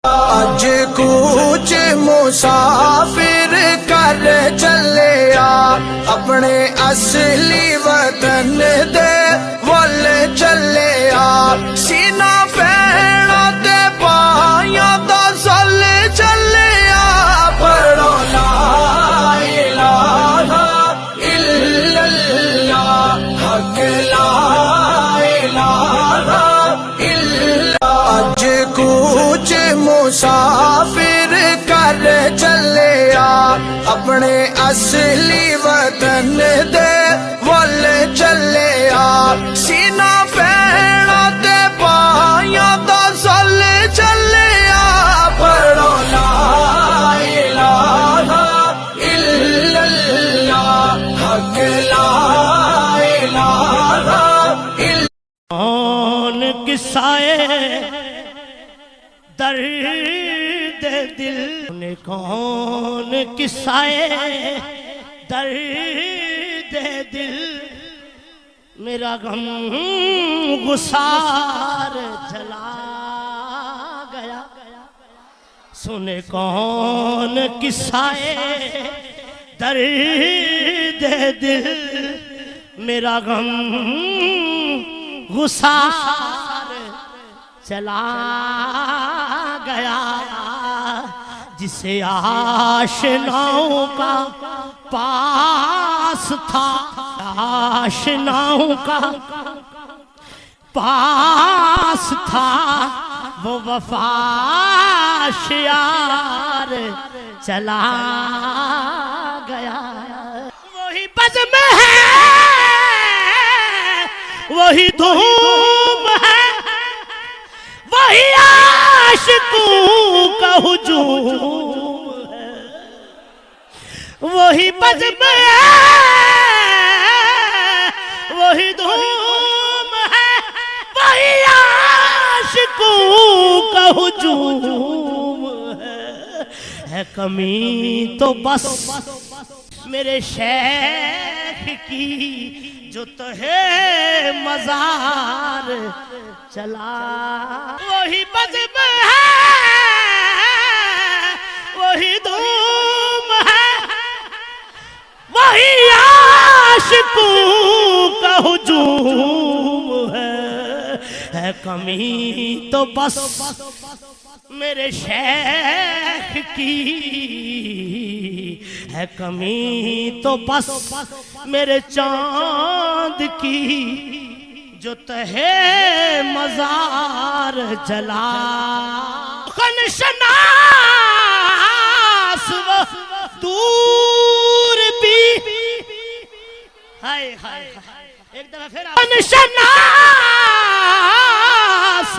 آج کوچ مسافر کر چلے اپنے اصلی وطن دے ول چلے سینہ پیڑا تے پایاں دا سل چلے پڑھو لا الہ الا اللہ حق لا الہ الا آج کوچ مسافر کر چلے اپنے اصلی وطن دے ول چلے سینہ پیڑا تے پایاں دا سل چلے پڑھو لا الہ الا اللہ حق لا الہ الا کون قصائے درد دل کون قصائے درد دل میرا غم غسار جلا گیا سنے کون قصائے درد دل میرا غم غسار چلا گیا جسے آشناؤں کا پاس تھا آشناؤں کا پاس تھا وہ وفا شیار چلا گیا وہی بزم ہے وہی دھوم ہے وہی عاشقوں کا ہجوم ہے وہی بزم ہے وہی دھوم ہے وہی عاشقوں کا ہجوم ہے کمی تو بس میرے شیخ کی جو تہے مزار چلا وہی بزم ہے وہی دھوم ہے وہی عاشقوں کا ہجوم ہے کمی تو بس میرے شیخ کی ہے کمی تو بس میرے چاند کی جو تہے مزار جلا خنشناس و دور بھی ہائے ہائے ایک دفعہ پھر خنشناس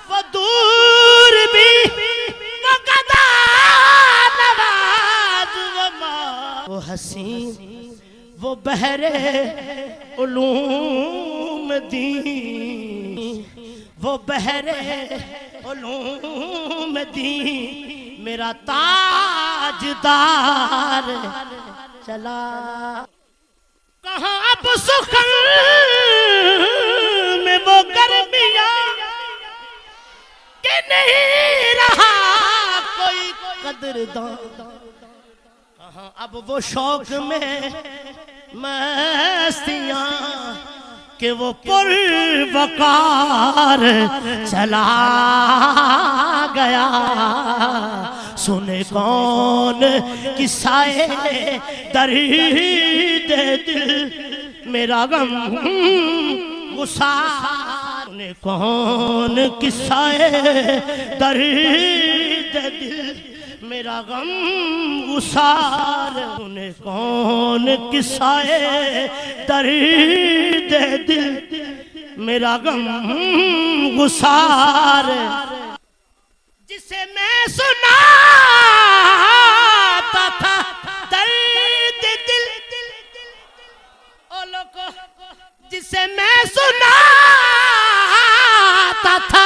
و دور بھی وقدا نواز وما وہ حسین وہ بحر علوم دین وہ بحر علوم دین میرا تاجدار چلا کہاں اب سخن میں وہ گرمیاں کہ نہیں رہا کوئی قدردان کہاں اب وہ شوق میں مستیاں کہ وہ پر وقار چلا گیا سنے کون قصائے درد دل میرا غم غسار سنے کون قصائے درد دل میرا غم غسار سنے کون قصائے درد دل میرا غم غسار جسے میں سناتا تھا درد دل او لوگو جسے میں سناتا تھا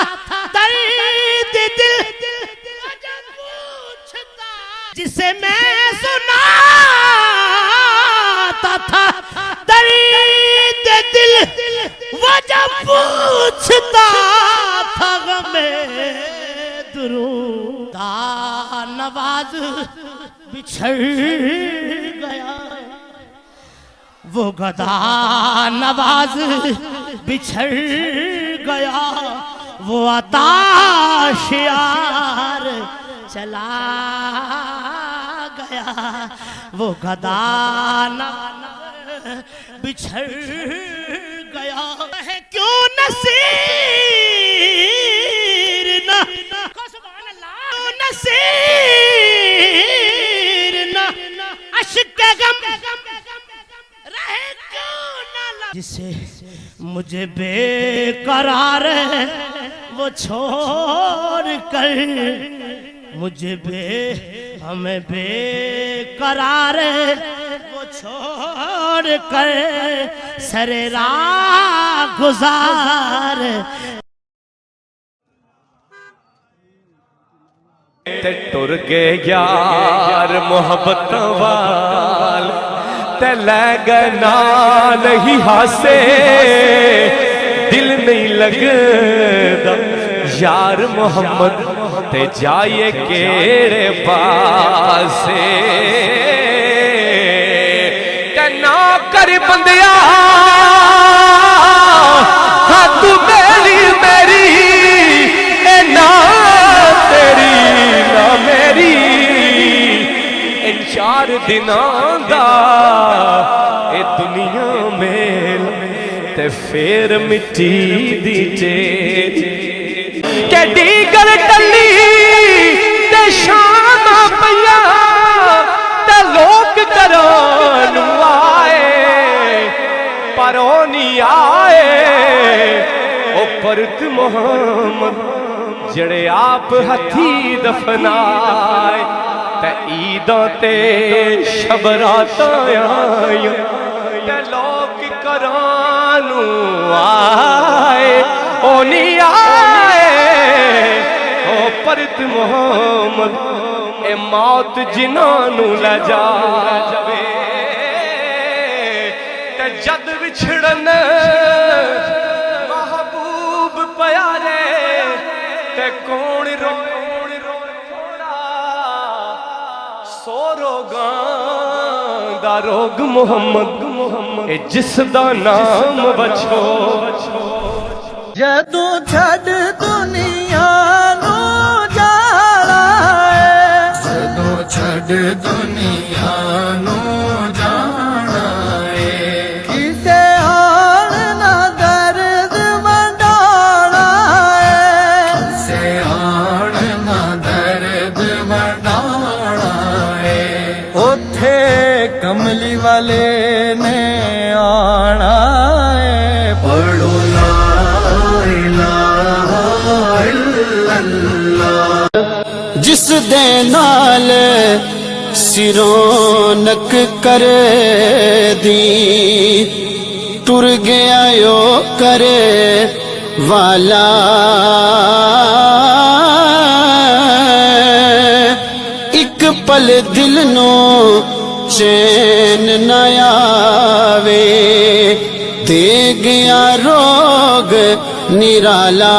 درد دل جسے میں سناتا تھا درد دل وہ جب پوچھتا تھا غمِ درود دا نواز بچھڑ گیا وہ گدا نواز بچھڑ گیا وہ عطا شیار چلا گیا وہ گدا نواز بچھڑ گیا ہے کیوں نصیر نہ نصیر نہ عشق غم رہے کیوں نہ جسے مجھے بے قرار وہ چھوڑ کر مجھے ہمیں بے قرار وہ چھوڑ کر سر راہ گزار تے ٹر گئے یار محبت وال تے لے گئے نال ہی ہاسے دل نہیں لگدا یار محمد تے جائے کیڑے پاسے تے نہ کر بندیا ہاں تو میری میری اے نا تیری نا میری ان 4 دناں دا اے دنیا میل تے پھر مٹی دی چیج کہ دیگر ٹلی تے شام پیا تے لوگ کران آئے پرونی آئے او پرت محمد جڑے آپ ہتھی دفنائے تے عیداں تے شبراتاں آئیں تے لوگ کرانو آئے او نہیں آئے او پرت محمد اے موت جنانو لے جاوے تے جد وچھڑن محبوب پیارے تے کون روڑا سو روگاں دا روگ محمد اے جس دا نام بچو جدوں چھڈ دنیا نو جانا ہے جدوں چھڈ دنیا نو جانا ہے کسے آن نہ درد ونڈانا ہے کسے آن نہ درد ونڈانا ہے اوتھے کملی والے نے آنا ہے پڑھو جس دے نال سرونک کرے دی ٹر گیا یو کرے والا ایک پل دل نو چین نہ آوے دے گیا روگ نرالا